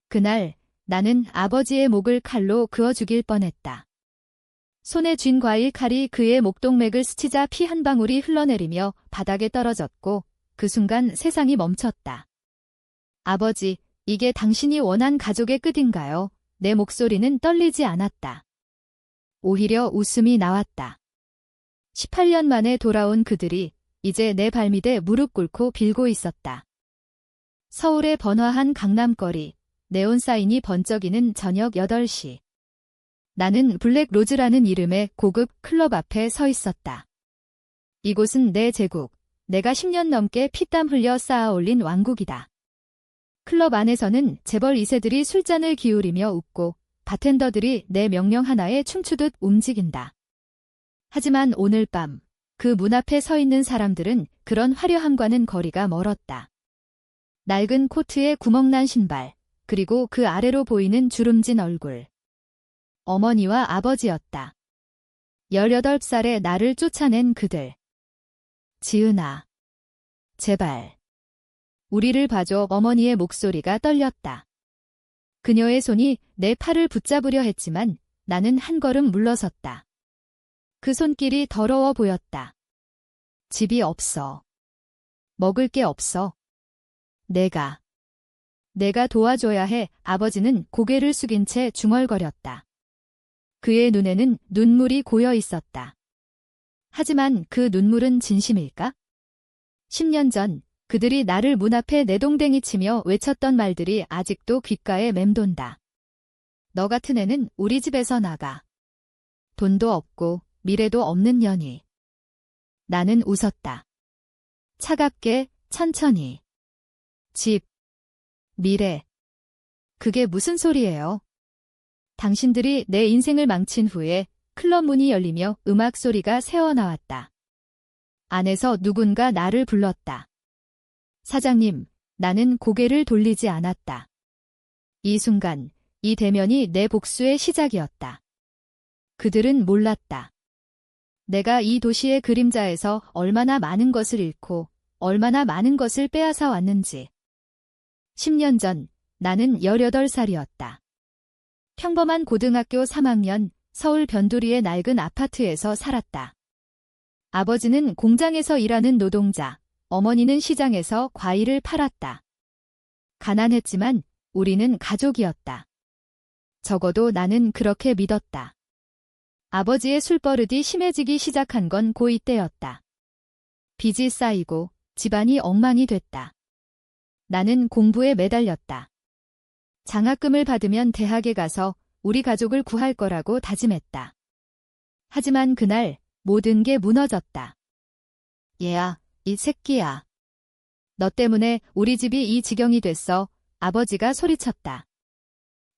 그날 나는 아버지의 목을 칼로 그어 죽일 뻔했다. 손에 쥔 과일 칼이 그의 목동맥을 스치자 피 한 방울이 흘러내리며 바닥에 떨어졌고 그 순간 세상이 멈췄다. 아버지, 이게 당신이 원한 가족의 끝인가요? 내 목소리는 떨리지 않았다. 오히려 웃음이 나왔다. 18년 만에 돌아온 그들이 이제 내 발밑에 무릎 꿇고 빌고 있었다. 서울의 번화한 강남거리, 네온 사인이 번쩍이는 저녁 8시. 나는 블랙 로즈라는 이름의 고급 클럽 앞에 서 있었다. 이곳은 내 제국, 내가 10년 넘게 피땀 흘려 쌓아 올린 왕국이다. 클럽 안에서는 재벌 2세들이 술잔을 기울이며 웃고 바텐더들이 내 명령 하나에 춤추듯 움직인다. 하지만 오늘 밤 그 문 앞에 서 있는 사람들은 그런 화려함과는 거리가 멀었다. 낡은 코트에 구멍난 신발, 그리고 그 아래로 보이는 주름진 얼굴. 어머니와 아버지였다. 18살에 나를 쫓아낸 그들. 지은아. 제발. 우리를 봐줘. 어머니의 목소리가 떨렸다. 그녀의 손이 내 팔을 붙잡으려 했지만 나는 한 걸음 물러섰다. 그 손길이 더러워 보였다. 집이 없어. 먹을 게 없어. 내가 도와줘야 해. 아버지는 고개를 숙인 채 중얼거렸다. 그의 눈에는 눈물이 고여 있었다. 하지만 그 눈물은 진심일까? 10년 전 그들이 나를 문 앞에 내동댕이 치며 외쳤던 말들이 아직도 귓가에 맴돈다. 너 같은 애는 우리 집에서 나가. 돈도 없고 미래도 없는 년이. 나는 웃었다. 차갑게, 천천히. 집, 미래. 그게 무슨 소리예요? 당신들이 내 인생을 망친 후에 클럽 문이 열리며 음악 소리가 새어나왔다. 안에서 누군가 나를 불렀다. 사장님, 나는 고개를 돌리지 않았다. 이 순간, 이 대면이 내 복수의 시작이었다. 그들은 몰랐다. 내가 이 도시의 그림자에서 얼마나 많은 것을 잃고 얼마나 많은 것을 빼앗아 왔는지. 10년 전, 나는 18살이었다. 평범한 고등학교 3학년, 서울 변두리의 낡은 아파트에서 살았다. 아버지는 공장에서 일하는 노동자, 어머니는 시장에서 과일을 팔았다. 가난했지만 우리는 가족이었다. 적어도 나는 그렇게 믿었다. 아버지의 술버릇이 심해지기 시작한 건 고2 때였다. 빚이 쌓이고 집안이 엉망이 됐다. 나는 공부에 매달렸다. 장학금을 받으면 대학에 가서 우리 가족을 구할 거라고 다짐했다. 하지만 그날 모든 게 무너졌다. 얘야, 이 새끼야. 너 때문에 우리 집이 이 지경이 됐어. 아버지가 소리쳤다.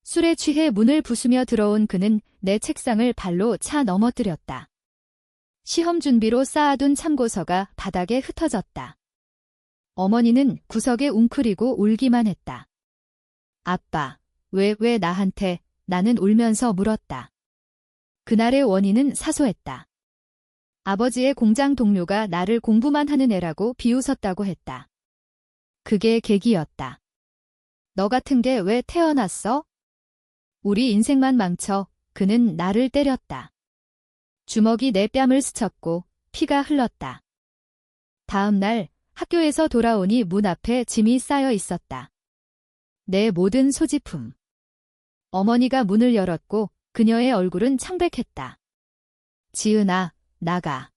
술에 취해 문을 부수며 들어온 그는 내 책상을 발로 차 넘어뜨렸다. 시험 준비로 쌓아둔 참고서가 바닥에 흩어졌다. 어머니는 구석에 웅크리고 울기만 했다. 아빠, 왜 나한테? 나는 울면서 물었다. 그날의 원인은 사소했다. 아버지의 공장 동료가 나를 공부만 하는 애라고 비웃었다고 했다. 그게 계기였다. 너 같은 게 왜 태어났어? 우리 인생만 망쳐. 그는 나를 때렸다. 주먹이 내 뺨을 스쳤고 피가 흘렀다. 다음 날 학교에서 돌아오니 문 앞에 짐이 쌓여 있었다. 내 모든 소지품. 어머니가 문을 열었고 그녀의 얼굴은 창백했다. 지은아, 나가.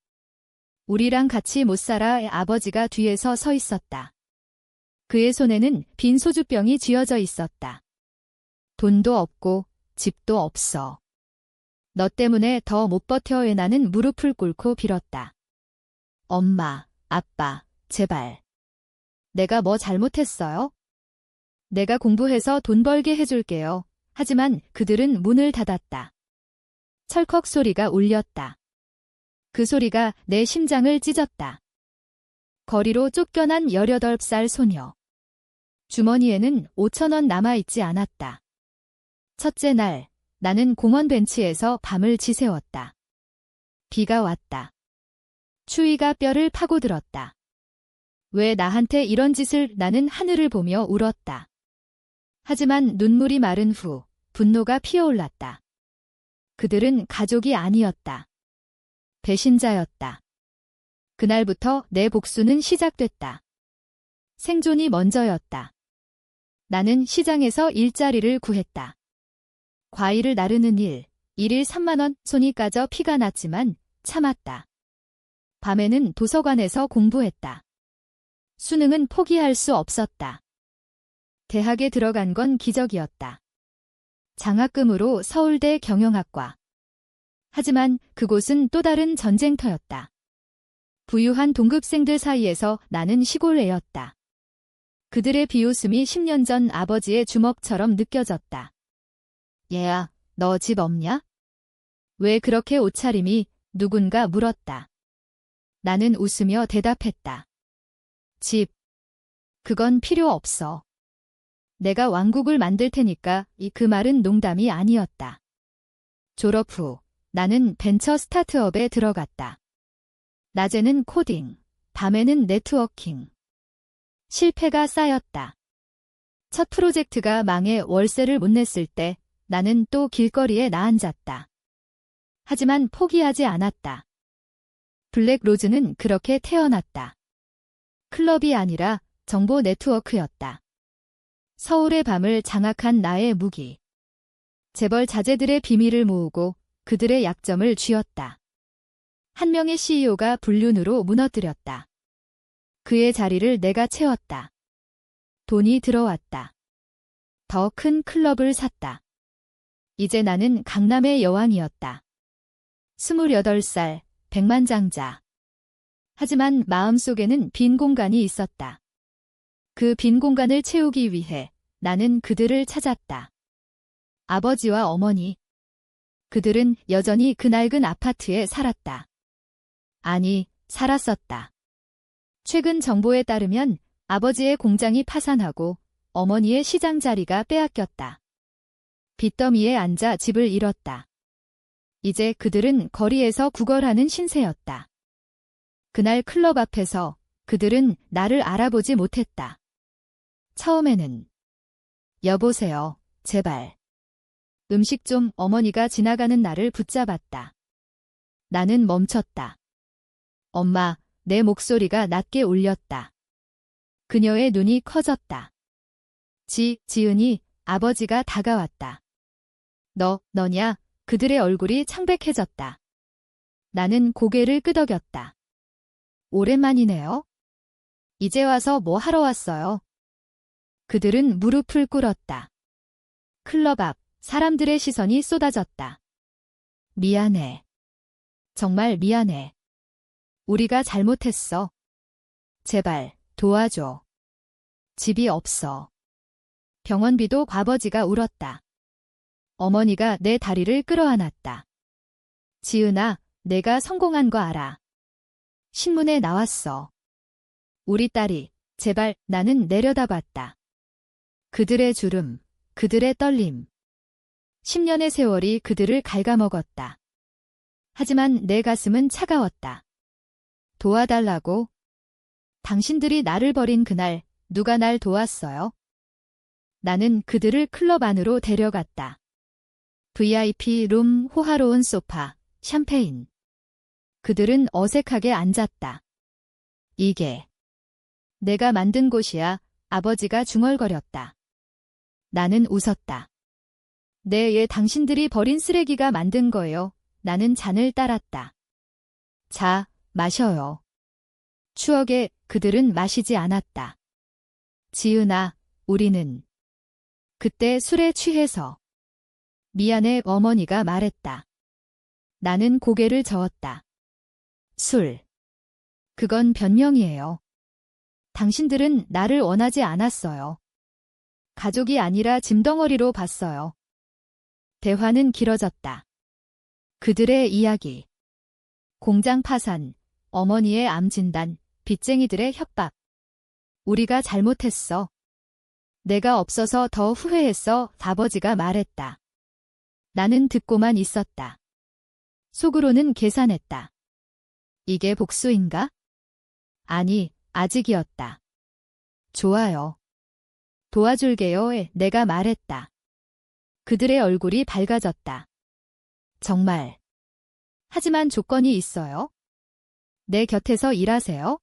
우리랑 같이 못 살아. 아버지가 뒤에서 서 있었다. 그의 손에는 빈 소주병이 쥐어져 있었다. 돈도 없고 집도 없어. 너 때문에 더 못 버텨. 나는 무릎을 꿇고 빌었다. 엄마, 아빠, 제발. 내가 뭐 잘못했어요? 내가 공부해서 돈 벌게 해줄게요. 하지만 그들은 문을 닫았다. 철컥 소리가 울렸다. 그 소리가 내 심장을 찢었다. 거리로 쫓겨난 18살 소녀. 주머니에는 5,000원 남아있지 않았다. 첫째 날, 나는 공원 벤치에서 밤을 지새웠다. 비가 왔다. 추위가 뼈를 파고들었다. 왜 나한테 이런 짓을? 나는 하늘을 보며 울었다. 하지만 눈물이 마른 후 분노가 피어올랐다. 그들은 가족이 아니었다. 배신자였다. 그날부터 내 복수는 시작됐다. 생존이 먼저였다. 나는 시장에서 일자리를 구했다. 과일을 나르는 일, 일일 3만 원, 손이 까져 피가 났지만 참았다. 밤에는 도서관에서 공부했다. 수능은 포기할 수 없었다. 대학에 들어간 건 기적이었다. 장학금으로 서울대 경영학과. 하지만 그곳은 또 다른 전쟁터였다. 부유한 동급생들 사이에서 나는 시골 애였다. 그들의 비웃음이 10년 전 아버지의 주먹처럼 느껴졌다. 얘야, 너 집 없냐? 왜 그렇게 옷차림이? 누군가 물었다. 나는 웃으며 대답했다. 집. 그건 필요 없어. 내가 왕국을 만들 테니까. 그 말은 농담이 아니었다. 졸업 후 나는 벤처 스타트업에 들어갔다. 낮에는 코딩, 밤에는 네트워킹. 실패가 쌓였다. 첫 프로젝트가 망해 월세를 못 냈을 때 나는 또 길거리에 나앉았다. 하지만 포기하지 않았다. 블랙로즈는 그렇게 태어났다. 클럽이 아니라 정보 네트워크였다. 서울의 밤을 장악한 나의 무기. 재벌 자제들의 비밀을 모으고 그들의 약점을 쥐었다. 한 명의 CEO가 불륜으로 무너뜨렸다. 그의 자리를 내가 채웠다. 돈이 들어왔다. 더 큰 클럽을 샀다. 이제 나는 강남의 여왕이었다. 28살, 백만장자. 하지만 마음속에는 빈 공간이 있었다. 그 빈 공간을 채우기 위해 나는 그들을 찾았다. 아버지와 어머니. 그들은 여전히 그 낡은 아파트에 살았다. 아니, 살았었다. 최근 정보에 따르면 아버지의 공장이 파산하고 어머니의 시장 자리가 빼앗겼다. 빚더미에 앉아 집을 잃었다. 이제 그들은 거리에서 구걸하는 신세였다. 그날 클럽 앞에서 그들은 나를 알아보지 못했다. 처음에는 여보세요, 제발. 음식 좀. 어머니가 지나가는 나를 붙잡았다. 나는 멈췄다. 엄마, 내 목소리가 낮게 울렸다. 그녀의 눈이 커졌다. 지은이. 아버지가 다가왔다. 너냐? 그들의 얼굴이 창백해졌다. 나는 고개를 끄덕였다. 오랜만이네요. 이제 와서 뭐 하러 왔어요? 그들은 무릎을 꿇었다. 클럽 앞 사람들의 시선이 쏟아졌다. 미안해. 정말 미안해. 우리가 잘못했어. 제발 도와줘. 집이 없어. 병원비도. 아버지가 울었다. 어머니가 내 다리를 끌어안았다. 지은아, 내가 성공한 거 알아. 신문에 나왔어. 우리 딸이. 제발. 나는 내려다봤다. 그들의 주름, 그들의 떨림. 10년의 세월이 그들을 갉아먹었다. 하지만 내 가슴은 차가웠다. 도와달라고? 당신들이 나를 버린 그날 누가 날 도왔어요? 나는 그들을 클럽 안으로 데려갔다. VIP 룸, 호화로운 소파, 샴페인. 그들은 어색하게 앉았다. 이게 내가 만든 곳이야. 아버지가 중얼거렸다. 나는 웃었다. 네, 당신들이 버린 쓰레기가 만든 거예요. 나는 잔을 따랐다. 자, 마셔요. 추억에. 그들은 마시지 않았다. 지은아, 우리는 그때 술에 취해서. 미안해, 어머니가 말했다. 나는 고개를 저었다. 술. 그건 변명이에요. 당신들은 나를 원하지 않았어요. 가족이 아니라 짐덩어리로 봤어요. 대화는 길어졌다. 그들의 이야기. 공장 파산, 어머니의 암 진단, 빚쟁이들의 협박. 우리가 잘못했어. 내가 없어서 더 후회했어. 아버지가 말했다. 나는 듣고만 있었다. 속으로는 계산했다. 이게 복수인가? 아니, 아직이었다. 좋아요. 도와줄게요. 내가 말했다. 그들의 얼굴이 밝아졌다. 정말. 하지만 조건이 있어요. 내 곁에서 일하세요.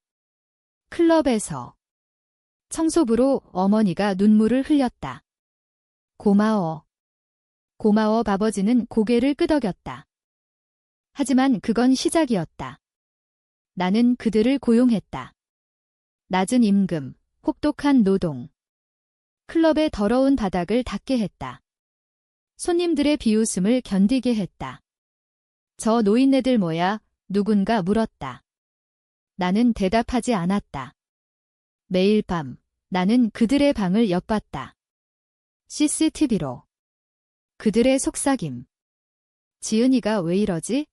클럽에서. 청소부로 어머니가 눈물을 흘렸다. 고마워. 고마워. 아버지는 고개를 끄덕였다. 하지만 그건 시작이었다. 나는 그들을 고용했다. 낮은 임금, 혹독한 노동. 클럽의 더러운 바닥을 닦게 했다. 손님들의 비웃음을 견디게 했다. 저 노인네들 뭐야? 누군가 물었다. 나는 대답하지 않았다. 매일 밤 나는 그들의 방을 엿봤다. CCTV로. 그들의 속삭임. 지은이가 왜 이러지?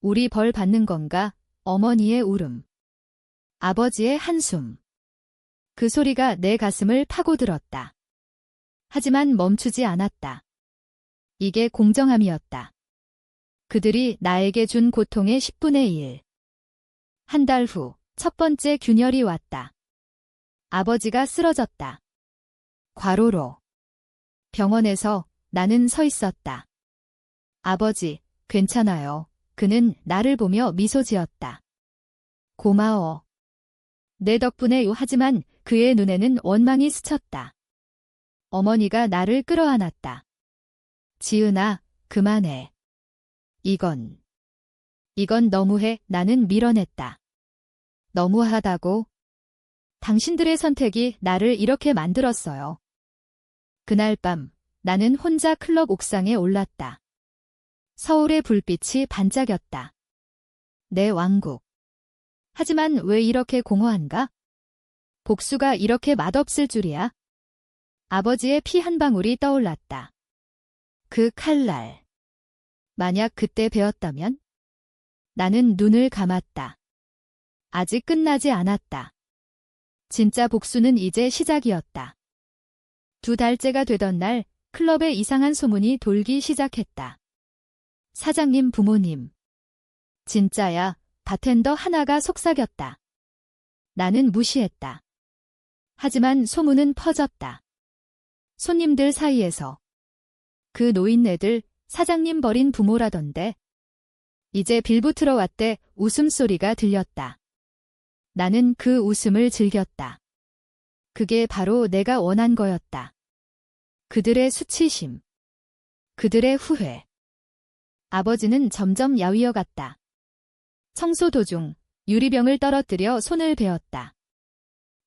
우리 벌 받는 건가? 어머니의 울음. 아버지의 한숨. 그 소리가 내 가슴을 파고들었다. 하지만 멈추지 않았다. 이게 공정함이었다. 그들이 나에게 준 고통의 10분의 1. 한 달 후 첫 번째 균열이 왔다. 아버지가 쓰러졌다. 과로로. 병원에서 나는 서 있었다. 아버지, 괜찮아요. 그는 나를 보며 미소 지었다. 고마워. 내 덕분에 하지만 그의 눈에는 원망이 스쳤다. 어머니가 나를 끌어안았다. 지은아, 그만해. 이건 너무해. 나는 밀어냈다. 너무하다고? 당신들의 선택이 나를 이렇게 만들었어요. 그날 밤 나는 혼자 클럽 옥상에 올랐다. 서울의 불빛이 반짝였다. 내 왕국. 하지만 왜 이렇게 공허한가? 복수가 이렇게 맛없을 줄이야? 아버지의 피 한 방울이 떠올랐다. 그 칼날. 만약 그때 배웠다면? 나는 눈을 감았다. 아직 끝나지 않았다. 진짜 복수는 이제 시작이었다. 2달째가 되던 날 클럽에 이상한 소문이 돌기 시작했다. 사장님 부모님. 진짜야. 바텐더 하나가 속삭였다. 나는 무시했다. 하지만 소문은 퍼졌다. 손님들 사이에서. 그 노인네들 사장님 버린 부모라던데. 이제 빌붙으러 왔대. 웃음소리가 들렸다. 나는 그 웃음을 즐겼다. 그게 바로 내가 원한 거였다. 그들의 수치심. 그들의 후회. 아버지는 점점 야위어갔다. 청소 도중 유리병을 떨어뜨려 손을 베었다.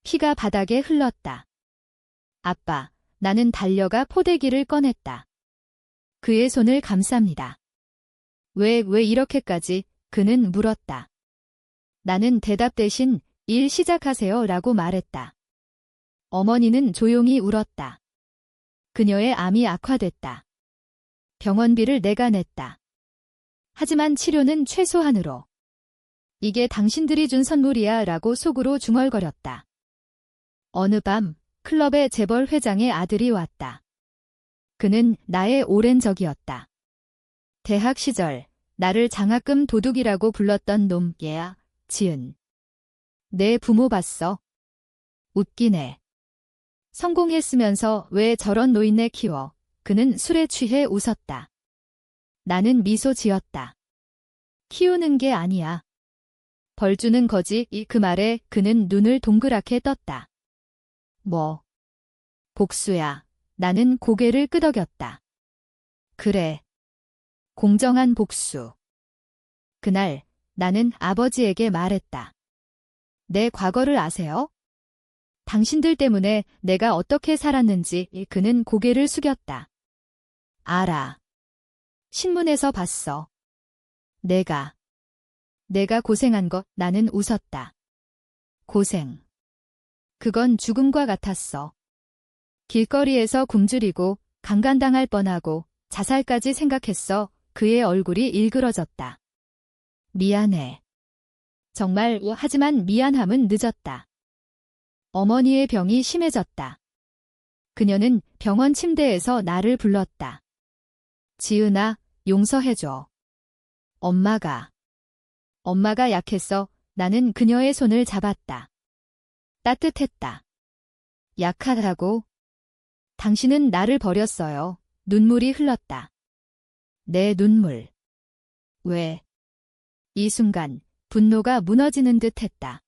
피가 바닥에 흘렀다. 아빠, 나는 달려가 포대기를 꺼냈다. 그의 손을 감쌉니다. 왜 이렇게까지? 그는 물었다. 나는 대답 대신 일 시작하세요 라고 말했다. 어머니는 조용히 울었다. 그녀의 암이 악화됐다. 병원비를 내가 냈다. 하지만 치료는 최소한으로. 이게 당신들이 준 선물이야 라고 속으로 중얼거렸다. 어느 밤 클럽의 재벌 회장의 아들이 왔다. 그는 나의 오랜 적이었다. 대학 시절 나를 장학금 도둑이라고 불렀던 놈. 얘야, 지은. 내 부모 봤어? 웃기네. 성공했으면서 왜 저런 노인네 키워? 그는 술에 취해 웃었다. 나는 미소 지었다. 키우는 게 아니야. 벌 주는 거지. 그 말에 그는 눈을 동그랗게 떴다. 뭐? 복수야. 나는 고개를 끄덕였다. 그래. 공정한 복수. 그날 나는 아버지에게 말했다. 내 과거를 아세요? 당신들 때문에 내가 어떻게 살았는지. 그는 고개를 숙였다. 알아. 신문에서 봤어. 내가 고생한 것. 나는 웃었다. 고생. 그건 죽음과 같았어. 길거리에서 굶주리고 강간당할 뻔하고 자살까지 생각했어. 그의 얼굴이 일그러졌다. 미안해. 정말. 하지만 미안함은 늦었다. 어머니의 병이 심해졌다. 그녀는 병원 침대에서 나를 불렀다. 지은아, 용서해줘. 엄마가 약했어. 나는 그녀의 손을 잡았다. 따뜻했다. 약하다고? 당신은 나를 버렸어요. 눈물이 흘렀다. 내 눈물. 왜? 이 순간 분노가 무너지는 듯 했다.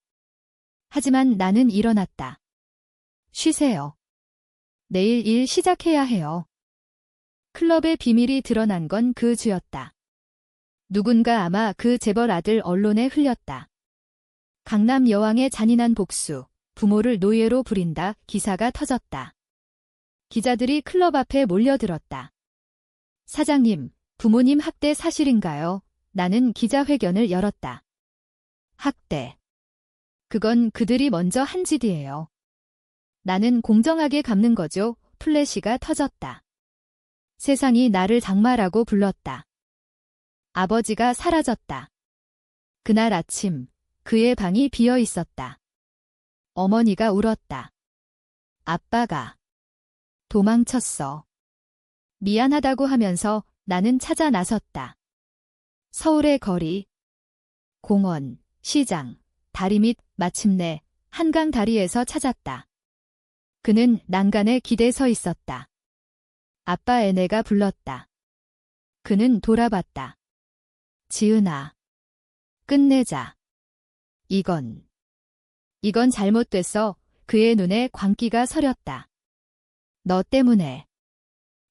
하지만 나는 일어났다. 쉬세요. 내일 일 시작해야 해요. 클럽의 비밀이 드러난 건 그 주였다. 누군가 아마 그 재벌 아들 언론에 흘렸다. 강남 여왕의 잔인한 복수, 부모를 노예로 부린다 기사가 터졌다. 기자들이 클럽 앞에 몰려들었다. 사장님, 부모님 학대 사실인가요? 나는 기자회견을 열었다. 학대. 그건 그들이 먼저 한 짓이에요. 나는 공정하게 갚는 거죠. 플래시가 터졌다. 세상이 나를 장마라고 불렀다. 아버지가 사라졌다. 그날 아침 그의 방이 비어 있었다. 어머니가 울었다. 아빠가 도망쳤어. 미안하다고 하면서 나는 찾아 나섰다. 서울의 거리, 공원, 시장, 다리 밑 마침내 한강 다리에서 찾았다. 그는 난간에 기대 서 있었다. 아빠 애네가 불렀다. 그는 돌아봤다. 지은아. 끝내자. 이건 잘못됐어. 그의 눈에 광기가 서렸다. 너 때문에.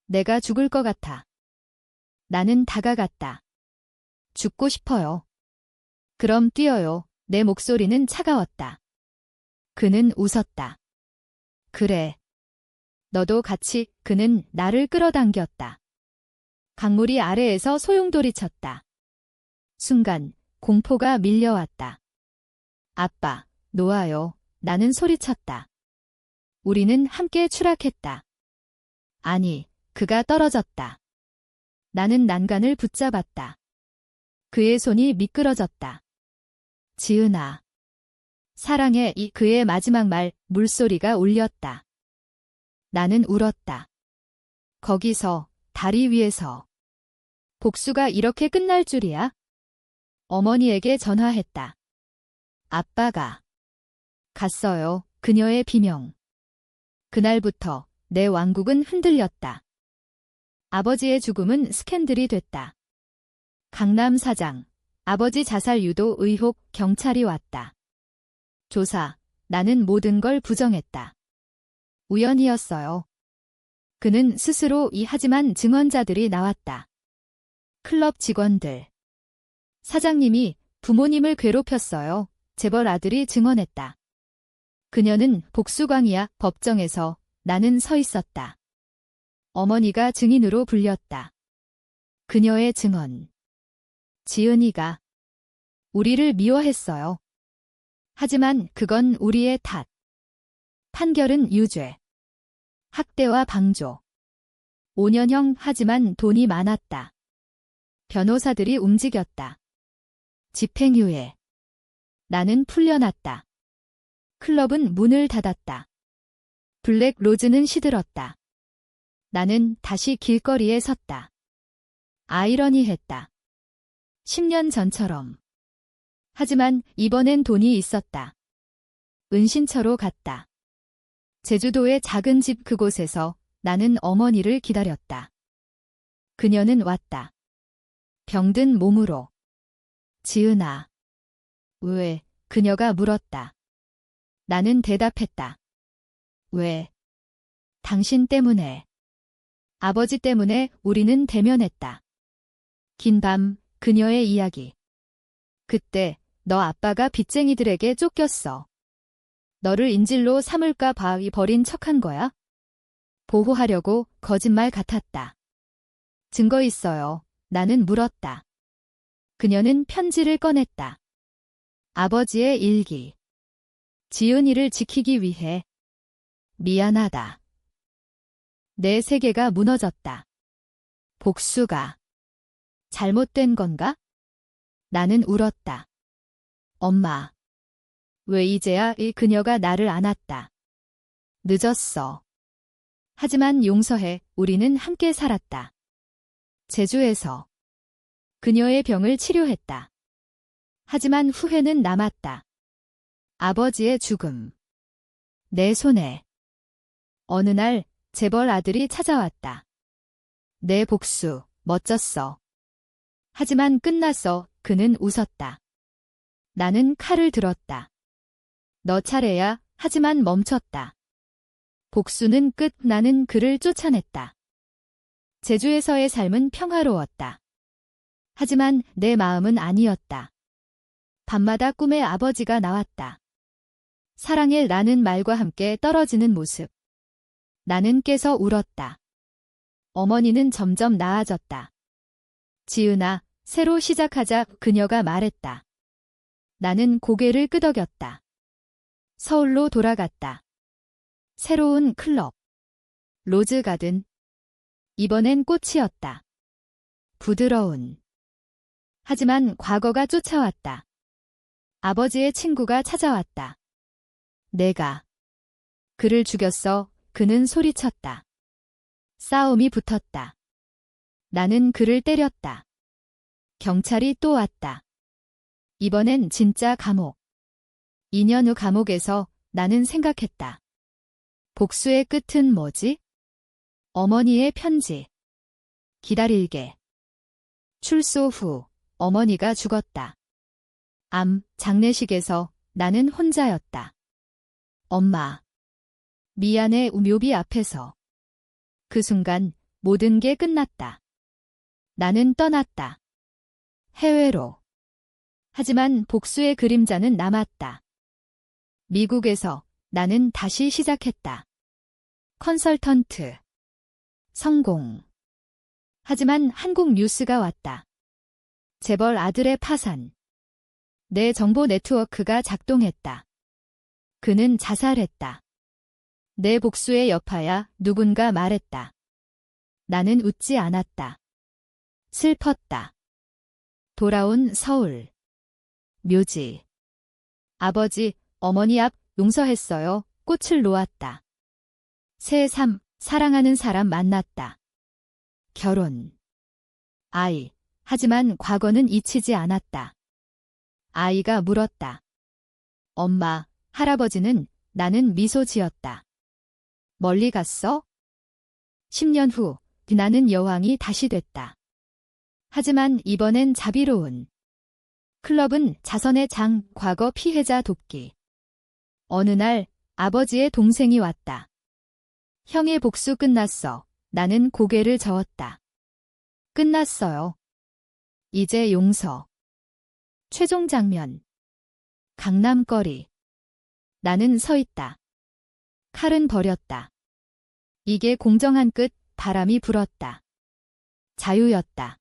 내가 죽을 것 같아. 나는 다가갔다. 죽고 싶어요. 그럼 뛰어요. 내 목소리는 차가웠다. 그는 웃었다. 그래. 너도 같이. 그는 나를 끌어당겼다. 강물이 아래에서 소용돌이 쳤다. 순간 공포가 밀려왔다. 아빠, 놓아요. 나는 소리쳤다. 우리는 함께 추락했다. 아니, 그가 떨어졌다. 나는 난간을 붙잡았다. 그의 손이 미끄러졌다. 지은아. 사랑해. 그의 마지막 말, 물소리가 울렸다. 나는 울었다. 거기서, 다리 위에서. 복수가 이렇게 끝날 줄이야? 어머니에게 전화했다. 아빠가 갔어요. 그녀의 비명. 그날부터 내 왕국은 흔들렸다. 아버지의 죽음은 스캔들이 됐다. 강남 사장, 아버지 자살 유도 의혹, 경찰이 왔다. 조사, 나는 모든 걸 부정했다. 우연이었어요. 그는 스스로 하지만 증언자들이 나왔다. 클럽 직원들. 사장님이 부모님을 괴롭혔어요. 재벌 아들이 증언했다. 그녀는 복수광이야. 법정에서 나는 서 있었다. 어머니가 증인으로 불렸다. 그녀의 증언. 지은이가 우리를 미워했어요. 하지만 그건 우리의 탓. 판결은 유죄. 학대와 방조. 5년형. 하지만 돈이 많았다. 변호사들이 움직였다. 집행유예. 나는 풀려났다. 클럽은 문을 닫았다. 블랙 로즈는 시들었다. 나는 다시 길거리에 섰다. 아이러니했다. 10년 전처럼. 하지만 이번엔 돈이 있었다. 은신처로 갔다. 제주도의 작은 집 그곳에서 나는 어머니를 기다렸다. 그녀는 왔다. 병든 몸으로. 지은아. 왜? 그녀가 물었다. 나는 대답했다. 왜? 당신 때문에. 아버지 때문에. 우리는 대면했다. 긴 밤, 그녀의 이야기. 그때 너 아빠가 빚쟁이들에게 쫓겼어. 너를 인질로 삼을까 봐 버린 척한 거야? 보호하려고. 거짓말 같았다. 증거 있어요. 나는 물었다. 그녀는 편지를 꺼냈다. 아버지의 일기. 지은이를 지키기 위해. 미안하다. 내 세계가 무너졌다. 복수가 잘못된 건가? 나는 울었다. 엄마. 왜 이제야? 그녀가 나를 안았다. 늦었어. 하지만 용서해. 우리는 함께 살았다. 제주에서. 그녀의 병을 치료했다. 하지만 후회는 남았다. 아버지의 죽음. 내 손에. 어느 날 재벌 아들이 찾아왔다. 내 복수, 멋졌어. 하지만 끝났어. 그는 웃었다. 나는 칼을 들었다. 너 차례야. 하지만 멈췄다. 복수는 끝. 나는 그를 쫓아냈다. 제주에서의 삶은 평화로웠다. 하지만 내 마음은 아니었다. 밤마다 꿈에 아버지가 나왔다. 사랑해 라는 말과 함께 떨어지는 모습. 나는 깨서 울었다. 어머니는 점점 나아졌다. 지은아, 새로 시작하자. 그녀가 말했다. 나는 고개를 끄덕였다. 서울로 돌아갔다. 새로운 클럽. 로즈가든. 이번엔 꽃이었다. 부드러운. 하지만 과거가 쫓아왔다. 아버지의 친구가 찾아왔다. 내가 그를 죽였어. 그는 소리쳤다. 싸움이 붙었다. 나는 그를 때렸다. 경찰이 또 왔다. 이번엔 진짜 감옥. 2년 후 감옥에서 나는 생각했다. 복수의 끝은 뭐지? 어머니의 편지. 기다릴게. 출소 후 어머니가 죽었다. 암 장례식에서 나는 혼자였다. 엄마. 미안해. 묘비 앞에서. 그 순간 모든 게 끝났다. 나는 떠났다. 해외로. 하지만 복수의 그림자는 남았다. 미국에서 나는 다시 시작했다. 컨설턴트. 성공. 하지만 한국 뉴스가 왔다. 재벌 아들의 파산. 내 정보 네트워크가 작동했다. 그는 자살했다. 내 복수의 여파야. 누군가 말했다. 나는 웃지 않았다. 슬펐다. 돌아온 서울. 묘지. 아버지, 어머니 앞 용서했어요. 꽃을 놓았다. 새 삶, 사랑하는 사람 만났다. 결혼. 아이. 하지만 과거는 잊히지 않았다. 아이가 물었다. 엄마, 할아버지는? 나는 미소 지었다. 멀리 갔어? 10년 후 나는 여왕이 다시 됐다. 하지만 이번엔 자비로운. 클럽은 자선의 장, 과거 피해자 돕기. 어느 날 아버지의 동생이 왔다. 형의 복수 끝났어. 나는 고개를 저었다. 끝났어요. 이제 용서. 최종 장면. 강남거리. 나는 서 있다. 칼은 버렸다. 이게 공정한 끝. 바람이 불었다. 자유였다.